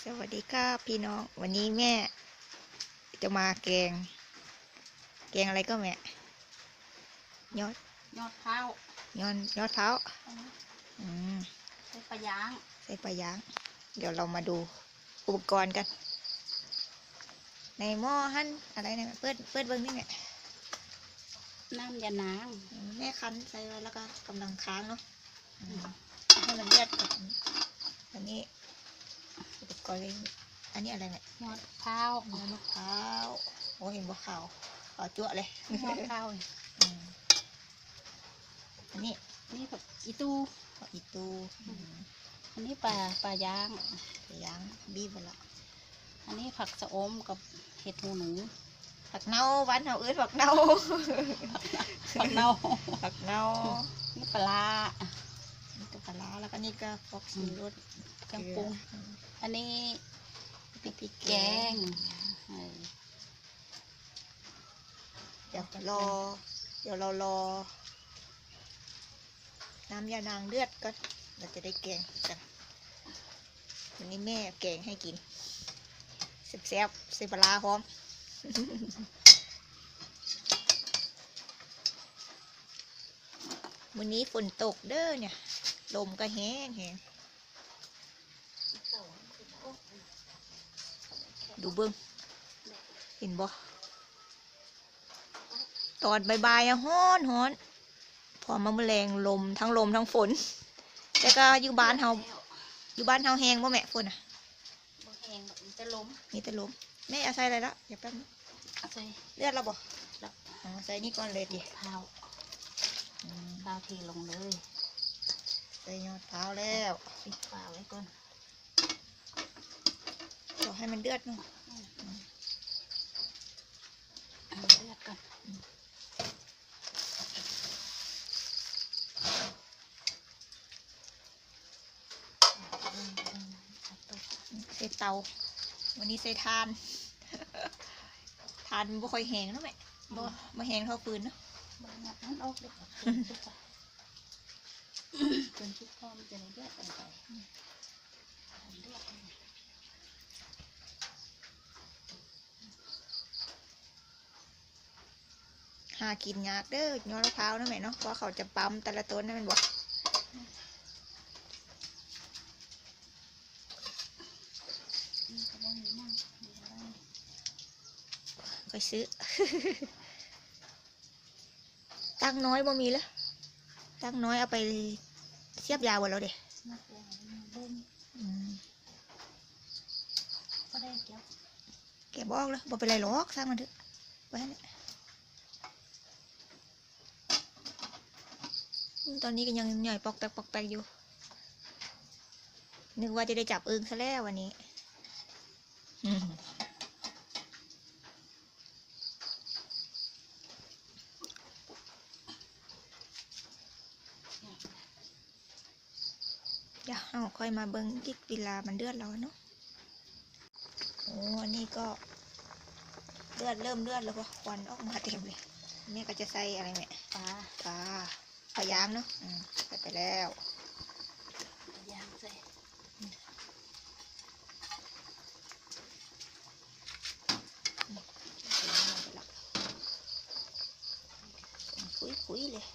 สวัสดีครับพี่น้องวันนี้แม่จะมาแกงอะไรก็แม่ยอดเท้ายอดเท้าอืมใส่ปลาย่างใส่ปลาย่างเดี๋ยวเรามาดูอุปกรณ์กันในหม้อหั่นอะไรเนี่ยเปิดเบิ้งนี่แม่น้ำยานางแม่คั้นใส่ไว้แล้วก็กำลังค้างเนาะให้มันเลือดก่อนอันนี้อุปกรณ์อันนี้อะไรเนี่ยยอดเท้าย อดมะพร้าวโอ้เห็นบ่ขาวจั่วเลย ยอดเท้าอันนี้นี่ผักอีตูผักอีตูอันนี้ปลาย่างบีบไปละอันนี้ผักสะอมกับเห็ดหูหนูผักเน่าบ้านเราผักเน่า ผักเน่า ผักเน่านี่ปลานี่ตัวปลาแล้วก็นี่ก็ฟอกซีรสเครื่องปรุงอันนี้พริกแกงเดี๋ยวเรารอน้ำยานางเลือดก็เราจะได้แกงกันวันนี้แม่แกงให้กินแซ่บใส่ปลาหอมวันนี้ฝนตกเด้อเนี่ยลมก็แห้งดูเบิ้งเห็นบ่ตอนบ่ายๆฮ้อนพอมาแมลงลมทั้งฝนแต่ก็อยู่บ้านเฮาแห้งบ่แม่ฝนอ่ะบ่แห้งมีแต่ลมแม่เอาใส่อะไรละอย่าแป๊บนึงใส่เลือดเราบ่ใส่นี่ก่อนเลยดิเท้าเทลงเลยใส่ยอดเท้าแล้วปิดฝาไว้ก่อนรอให้มันเดือดเนาะเลือดก่อนใส่เตาวันนี้ใส่ทานมันบ่ค่อยแห้งเนาะแม่บ่แห้งเท่าฟืนเนาะมันออกเลยจนชุบพร้อมจะในเลือดไปหากินยากเด้อยอดมะพร้าวนะแม่เนาะเพราะเขาจะปั๊มแต่ละต้นนั่นมันบอกค่อยซื้อ ตั้งน้อยบ่มีแล้วตั้งน้อยเอาไปเสียบยาวหมดแล้วเด้ก็ได้แกบอกแล้วบ่เป็นไรหรอกสร้างมันเถอะไว้เนี่ยตอนนี้ก็ยังใหญ่ปอกแปกอยู่นึกว่าจะได้จับอึ่งซะแล้ววันนี้เดี๋ยวเอาค่อยมาเบิ้งที่เวลามันเดือดแล้วเนาะโอ้อันนี้ก็เริ่มเลือดแล้วพอควันออกมาเต็มเลยนี่ก็จะใส่อะไรแม่ปลาย่างเนาะใส่ไปแล้วย่างใส่คุยเลย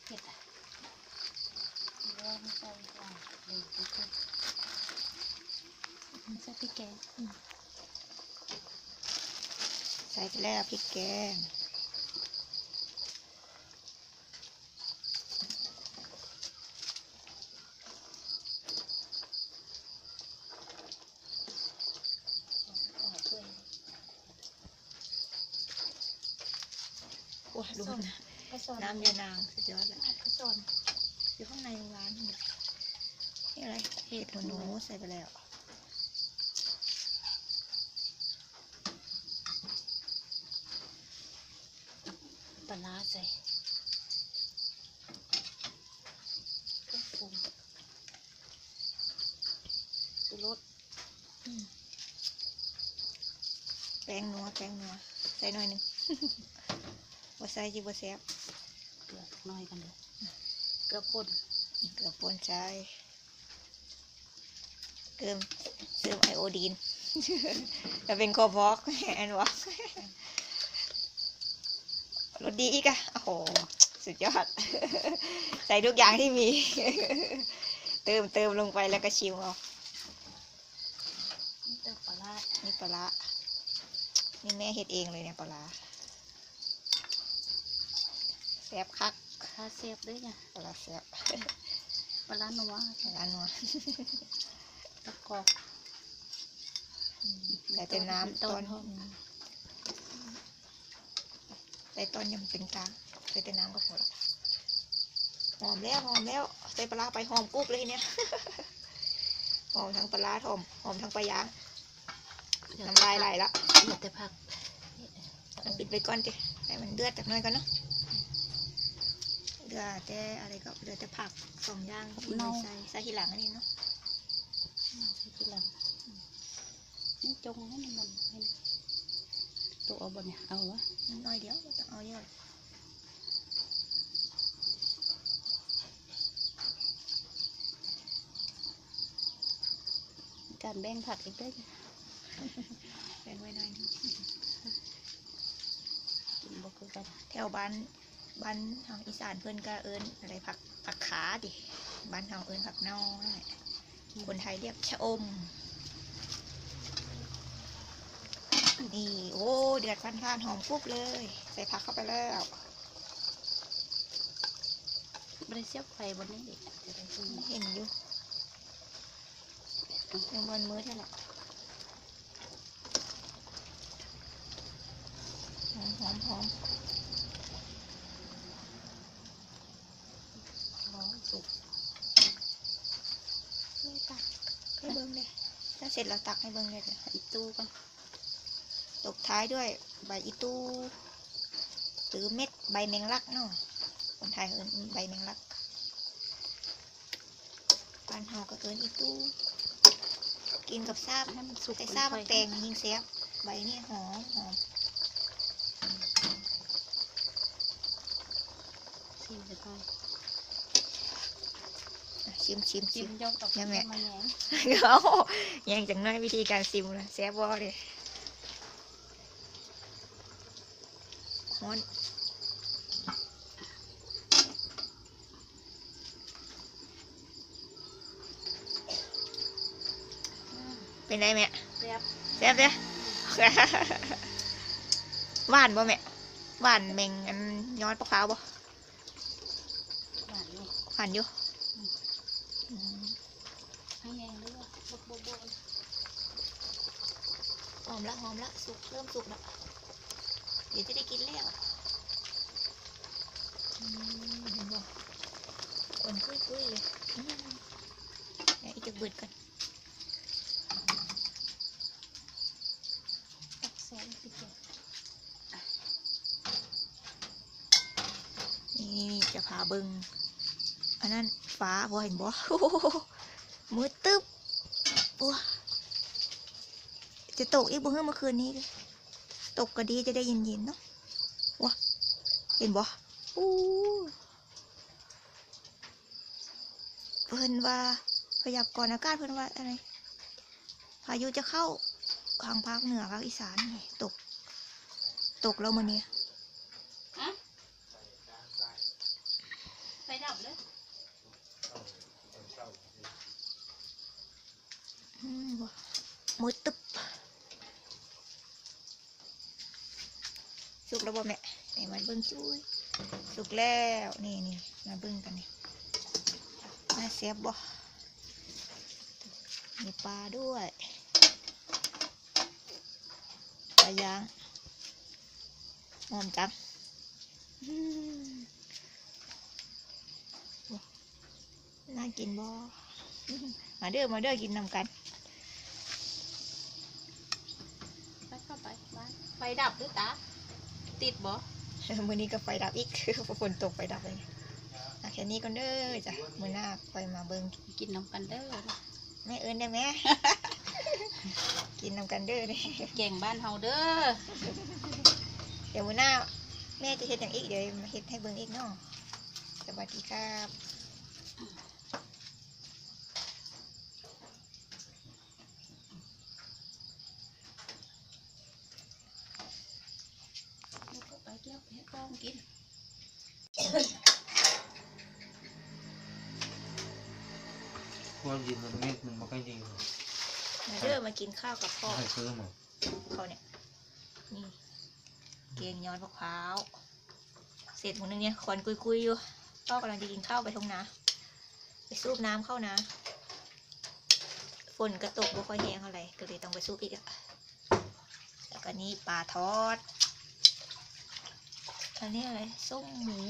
เผ็ดไม่ใส่เลยใส่พริกแกงใส่ไปแล้วพริกแกงโอ้ดูนะน้ำยานางสุดยอดเลยอยู่ข้างในร้านนี่อะไรเห็ดหนูใส่ไปแล้วปลาใส่เครื่องปรุงรส ป้งนัวใส่หน่อยหนึ่ง บ่ใส่จิบ่แซ่บ เกลือสักหน่อยกันเลยเกลือป่น เกลือป่นใส่เติมไอโอดีน จะเป็นโคพอกแอนวะรสดีอีกอะโอ้โหสุดยอด ใส่ทุกอย่างที่มี เติมลงไปแล้วก็ชิมเอา นี่เติมปลาร้า นี่ปลาร้านี่แม่เฮ็ดเองเลยเนี่ยปลาร้าแซ่บคัก คาเซฟด้วยไง ปลาร้าแซ่บ ปลาร้านัว ปลาร้านัว ตะกอก ใส่แต่น้ำ ต้ ต้ น นใส่ต้นยังเป็นกลางใส่แต่น้ำก็พอละหอมแล้วใส่ปลาร้าไปหอมกุ๊บเลยทีเนี้ย หอมทั้งปลาร้าหอมทั้งปลายางน้ำลายไหลละ เหลือแต่ผัก ปิดไปก่อนดิให้มันเดือดจากหน้อยก่อนเนาะเหลือแต่อะไรก็เหลือแต่ผัก2 อย่างที่ใส่ทีหลังอันนี้เนาะ ใส่ทีหลังนี่จงให้มันให้ตัวเอาบนเนี่ยเอาวะ น้อยเดียวไม่ต้องเอาเยอะ การแบ่งผักอีกด้วย เป็นไว้หน่อยนึง กินบ่คือกัน แถวบ้านทางอีสานเพื่อนก็เอิ้นอะไรผักขาดิบ้านทางเอิ้นผักเน่านั่นแหละคนไทยเรียกชะอมนี่โอ้เดือดพันหอมปุ๊บเลยใส่ผักเข้าไปแล้ว ไม่ได้เสียบไฟบนนี้ดิจะได้ขึ้น เห็นอยู่ยังบนมือเท่าไหร่หอม ร้อนสุก นี่ตักให้เบิ้งเลยถ้าเสร็จแล้วตักให้เบิ้งเลยจ้ะ อีตู้กัน ตบท้ายด้วยใบอีตูหรือเม็ดใบแมงลักเนาะคนไทยเอิ้นใบแมงลักบ้านเฮาก็เอิ้นอีตูกินกับซาบ ให้มันสุก ใส่ซาบแตงยิ่งแซ่บใบนี่หอม ชิมไปก่อน อ่ะชิม ชิมยกออก ยังไง มาแยง เอาแยังจังน้อยวิธีการชิมเลยแซ่บบ่เลยฮ้อนเป็นไงแม่ เรียบ แซ่บเด้อ หวานบ่แม่หวานแมงอันยอดปลาขาวบ่ หวานนี่ หวานอยู่อืม ให้แยงด้วยบก หอมละสุกเริ่มสุกแล้วเดี๋ยวจะได้กินแล้วเห็นบ่คนคุยเลยเดี๋ยวอีกจะเบิดก่อน ตักแซ่บสิเจ้า นี่จะพาเบิงอันนั้นฟ้าบ่เห็นบ่ มืดตึ๊บโอ้จะตกอีกบ่เมื่อคืนนี้เลยตกก็ดีจะได้เย็นๆเนาะว้าเห็นบ่อู้เพิ่นว่าพยากรณ์อากาศเพิ่นว่าอะไรพายุจะเข้าทางภาคเหนือภาคอีสานนี่ตกแล้วมื้อนี้ ฮะไฟดับเลย บ่มืดตึ๊บสุกแล้วบ่แม่ไหนมาเบิ่งจุ้ยสุกแล้วนี่มาเบิ่งกันนี่มาเสียบบ่มีปลาด้วยปลาย่างหอมจังน่ากินบ่ มาเด้อกินนำกัน ไปเข้าไปบ้านไฟดับหรือตาติดบ่ มื้อนี้ก็ไฟดับอีก ฝนตกไฟดับเลยแค่นี้ก่อนเด้อจ้ะมื้อหน้าค่อยมาเบิ่ง กินน้ำกันเด้อ แม่เอิญได้ไหม กินนำกันเด้อเด้ แกงบ้านเฮาเด้อ เดี๋ยวมื้อหน้าแม่จะเฮ็ดอย่างอีกเดี๋ยวมาเฮ็ดให้เบิ่งอีกเนาะสวัสดีครับ ไปเที่ยวให้ป้องกิน ควรยินมันเม็ดมันไม่ค่อยดี มาเด้อมากินข้าวกับพ่อ ให้ซื้อมา เขาเนี่ยนี่เกงยอดมะพร้าวเสร็จหมดนึงเนี่ยควันกุยๆอยู่พ่อกำลังจะกินข้าวไปทุ่งนาไปสูบน้ำเข้านาฝนกระตกบ่ค่อยแห้งเท่าไหร่ก็เลยต้องไปสูบอีกอะแล้วก็นี่ปลาทอดอันนี้อะไรส้มหมู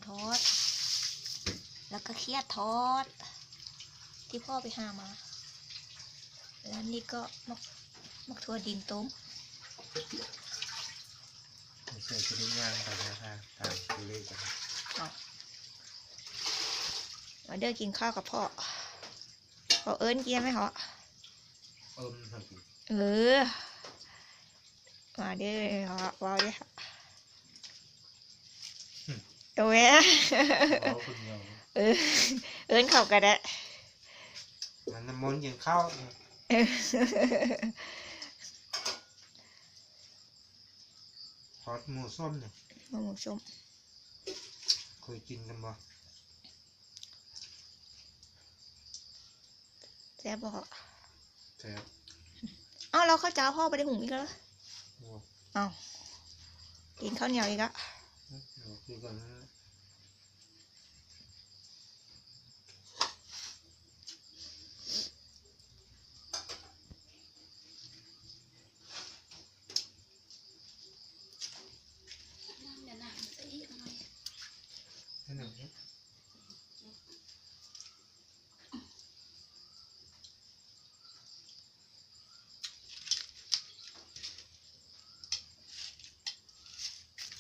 ทอด แล้วก็เคี่ยทอด ที่พ่อไปหามาแล้วนี่ก็มักถั่วดินต้ม เสือจะได้ย่างไปนะคะตามตัวเลขกัน มาเด้อกินข้าวกับพ่อเอิญกินไหมเหรอ ทำกิน เออมาเด้อเหรอว้าวเด้อตัวแม่ เอาคนเดียว เออเอิญเข้ากันได้ มันน้ำมันต์ยังเข้า เออ ทอดหมูส้มเนี่ย หมูส้ม เคยกินกันบ่ แซ่บบ่เหรอ แซ่บ เอ้าเราข้าวเจ้าพ่อไปได้หุงอีกแล้วเหรอ โอ้ เอ้ากินข้าวเหนียวอีกแล้ว เราคือกันนะ เดี๋ยวน้ำใส่อีกหน่อย ให้หนึ่งนิด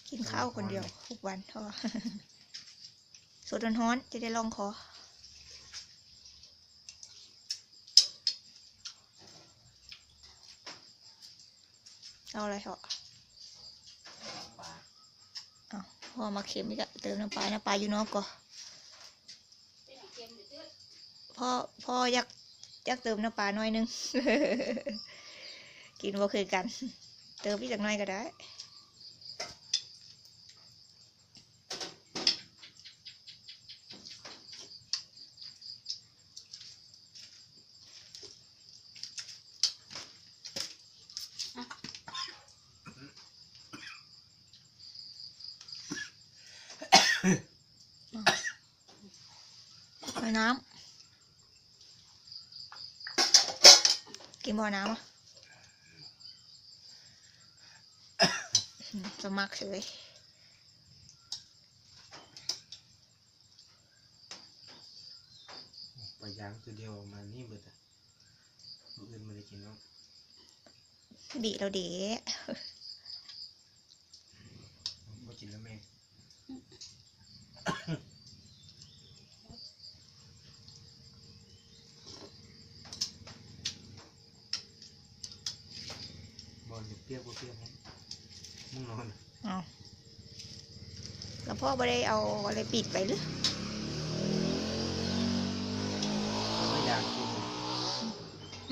กินข้าวคนเดียวทุกวันเพราะว่า สดร้อนๆจะได้ลองคอเอาอะไรเหรอ ปลา อ้าวพ่อมาเค็มอีกอะเติมน้ำปลาอยู่นอกก่อน เป็นเค็มเด้อ พ่ออยากเติมน้ำปลาหน่อยนึง กินบ่คือกัน เติมอีกสักหน่อยก็ได้ เอาน้ำกินบ่อน้ำอ่ะสมัครเฉย ไปย่างตัวเดียวมานี่เบิดอ่ะตัวอื่นไม่ได้กินแล้ว ดีเราเด๋ ไม่กินแล้วแม่บอลเปรี้ยวเปรี้ยวมึงนอน เอาแล้วพ่อไม่ได้เอาอะไรปิดไปหรือ ไม่อยากกิน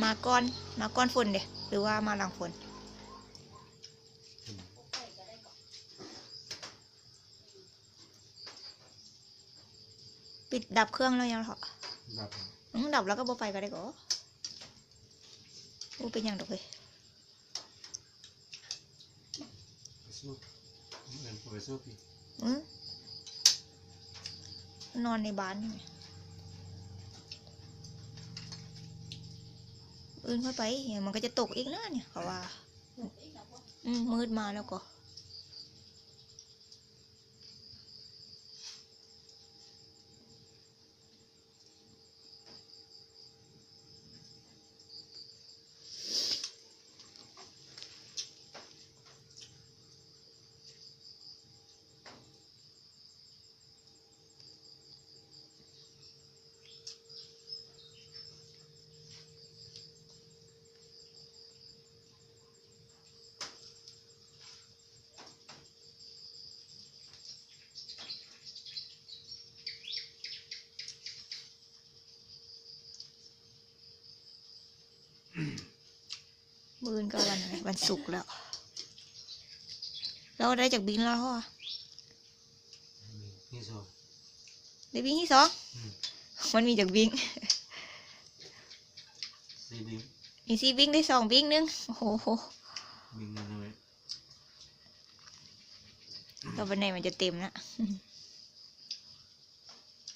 มาก้อนฝนเด๋หรือว่ามาหลังฝนปิดดับเครื่องแล้วยังเหรอ แบบ ดับแล้วก็บ่ไปก็ได้ก็บ่เป็นหยังดอกเว้ย ไปสู้เงินไปสู้พี่ อื้อนอนในบ้านนี่ไงอื่นค่อยไปเดี๋ยวมันก็จะตกอีกนะเนี่ยเขาว่า มืดมาแล้วก็ มื้ออื่นก็วันอะไรวันศุกร์แล้วเราได้จากบิงแล้วเหรอ นี่สอง ได้บิงที่สอง อืม มันมีจากบิง ซีบิง มี4บิงได้2บิงนึงโอ้โห บิงนั่นเอาไว้ แล้ววันไหนมันจะเต็มนะ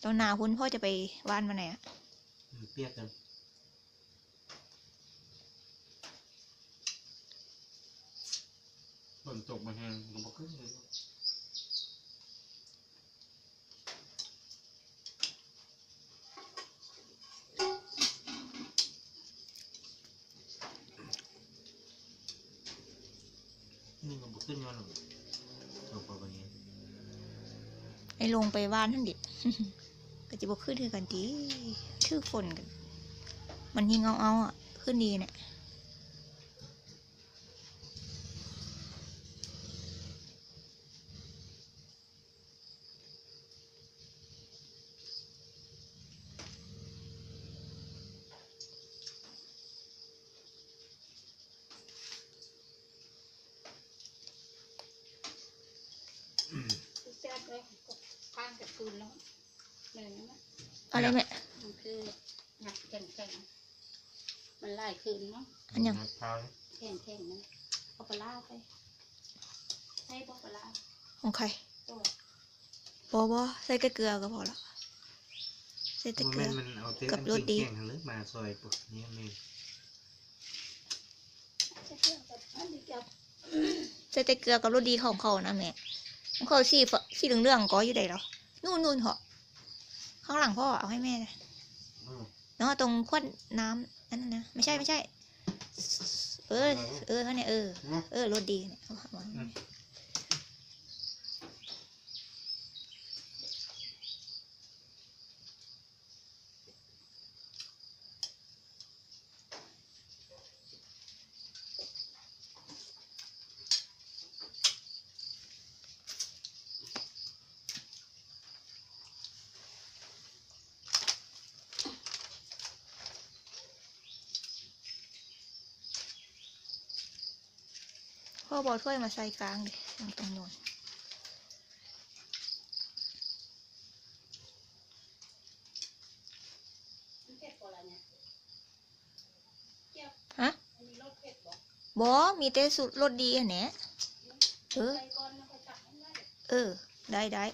ตอนหนาคุณพ่อจะไปบ้านวันไหนอะ มันเปียกกันฝนตกมาแห้งก็บ่ขึ้นเลยนี่ก็บ่ขึ้นย้อนหรอกตกไปวันนี้ ไอ้ลงไปบ้านนั่นดิ ก็จะบอกขึ้นคือกันดีชื่อฝนกัน มันยิงเอาอ่ะขึ้นดีเนี่ยแซ่บเลยข้างกับคืนแล้วเหนื่อยไหม อะไรแม่ มันคือหนักแข็งมันไล่คืนเนาะ อันยัง มะพร้าวนะ แข็งนั่นเอาปลาร้าไปใช่ปลาร้า ของใคร ตัว บอใส่แค่เกลือก็พอละใส่แต่ โม เก เม ลื น อ ต์มันเอาเต้ กับ น รสดี เก่งๆหรือมาซอยปุ๊บนี่มัน ใช่เกี่ยวกับอันนี้เกี่ยว ใส่แต่เกลือกับรสดีของเขานะแม่ของเขาสีเหลืองๆก็อยู่ไหนหรอนู่นเหรอข้างหลังพ่อเอาให้แม่นะ เนาะตรงขวดน้ำอันนั้นนะไม่ใช่ เออเขาเนี่ยรสดีเนี่ยเอาวางพ่อบอกถ้วยมาใส่กลางดิตรงโน้น มันเผ็ดกว่าอะไรเนี่ยเกี่ยว ฮะ อันนี้รสเผ็ดบอก บอมีแต่สูตรรสดีอันเนี้ย เออ ใส่ก้อนแล้วก็ตักให้ได้ ได้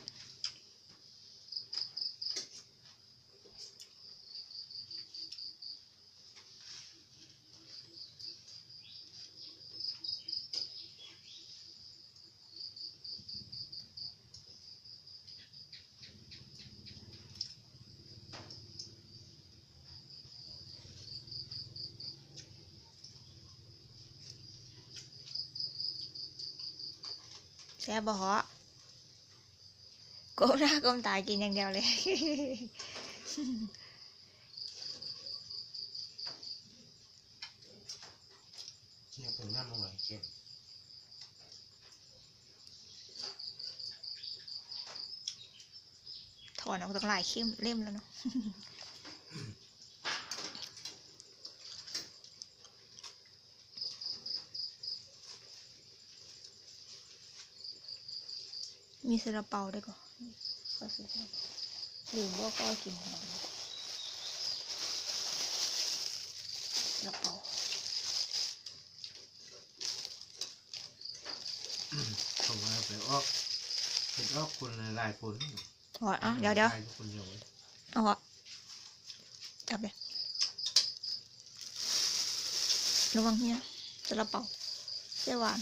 แซ่บบ่เหรอก้มหน้าก้มตากินอย่างเดียวเลย เนี่ยเป็นน้ำมันไหวเก่ง ถอนออกตั้งหลายเข้มเล่มแล้วเนาะ มีซาลาเปาด้วยก่อนก็ซื้อให้หรือว่าก็กินขนมซาลาเปา ผมว่าไปออกเป็นออกคนหลายคน อ๋อเดี๋ยว หลายคนเดียว เอาเหรอจับเลยระวังเนี่ยซาลาเปาเส้หวาน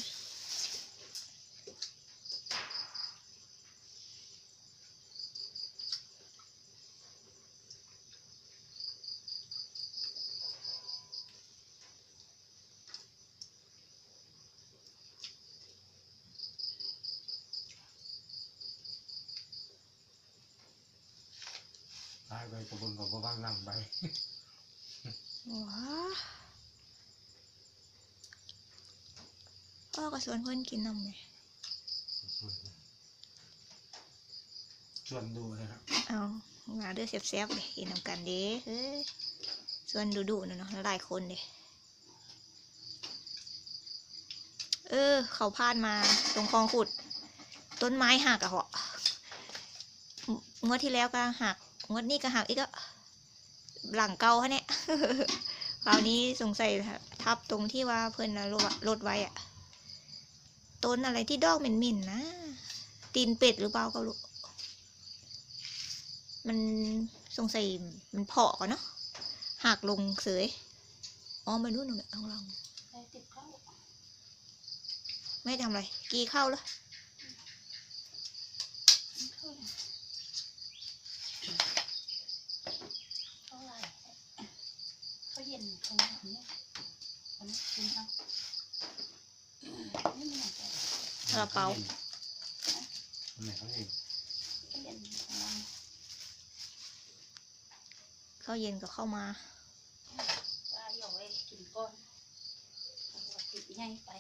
ตายไปกระบวนกับบ้างนั่งไป ว้าพ่อก็ชวนเพื่อนกินน้ำเลย ชวนดูนะครับ เอามาเด้อแซ่บๆเลยกินน้ำกันเด้เฮ้ยชวนดุๆหน่อยเนาะหลายคนเด้ เขาพานมาตรงคลองขุด ต้นไม้หักอะเหรองวดที่แล้วก็หักงวดนี้ก็หักอีกอะหลังเก่าฮะเนี่ย คราวนี้สงสัยทับตรงที่ว่าเพิ่นน่ะลดไว้อะต้นอะไรที่ดอกเหม็นๆนะ ตีนเป็ดหรือเปล่าก็รู้มันสงสัยมันเพาะก่อนเนาะหักลงเสยอ๋อไม่รู้หนูของเรา ไปติดเข้า ไม่ทำอะไรกีเข้าเลย เข้าไรเขาเย็นตรงนี้อันนี้กินเอานี่มันอะไร กระเป๋า ทำไมเขาเอง เขาเย็นของเรา เข้าเย็นก็เข้ามา ว่าอย่าไว้กินก้อนเอาไว้ติดง่ายไป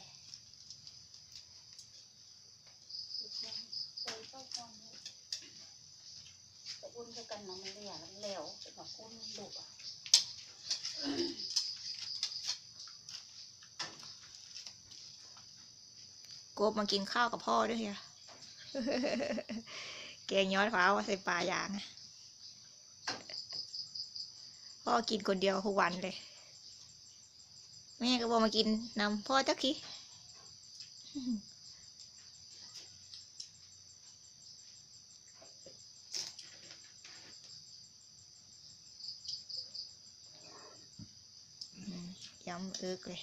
ติดง่ายใส่เข้าก้อนเลยแต่อุ่นเท่ากันเนาะมันเหลี่ยมันแล้วเป็นแบบอุ่นดุอ่ะ กบมากินข้าวกับพ่อด้วยค่ะ แกงย้อนฟ้าใส่ปลาอย่างอะพ่อกินคนเดียวทุกวันเลย แม่ก็บอกมากินนำพ่อจักทีย้ำเอิกเลย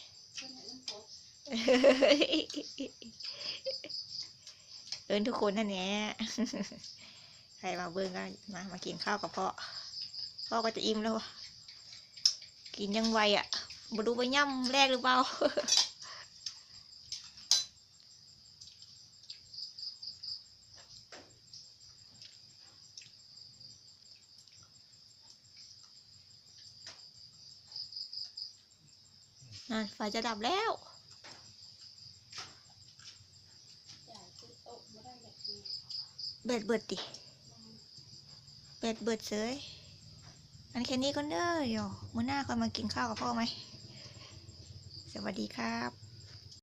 เอิญทุกคนนั่นแหละ ใครมาเบิ่งก็มากินข้าวกับพ่อ พ่อก็จะอิ่มแล้ว กินยังไวอ่ะมาดูไปย่ำแรกหรือเปล่า นั่นไฟจะดับแล้ว เบ็ดเบิดดิเบ็ดเบิดเสยอันแค่นี้ก็เด้อเดี๋ยวมื้อหน้าค่อยมากินข้าวกับพ่อไหม สวัสดีครับ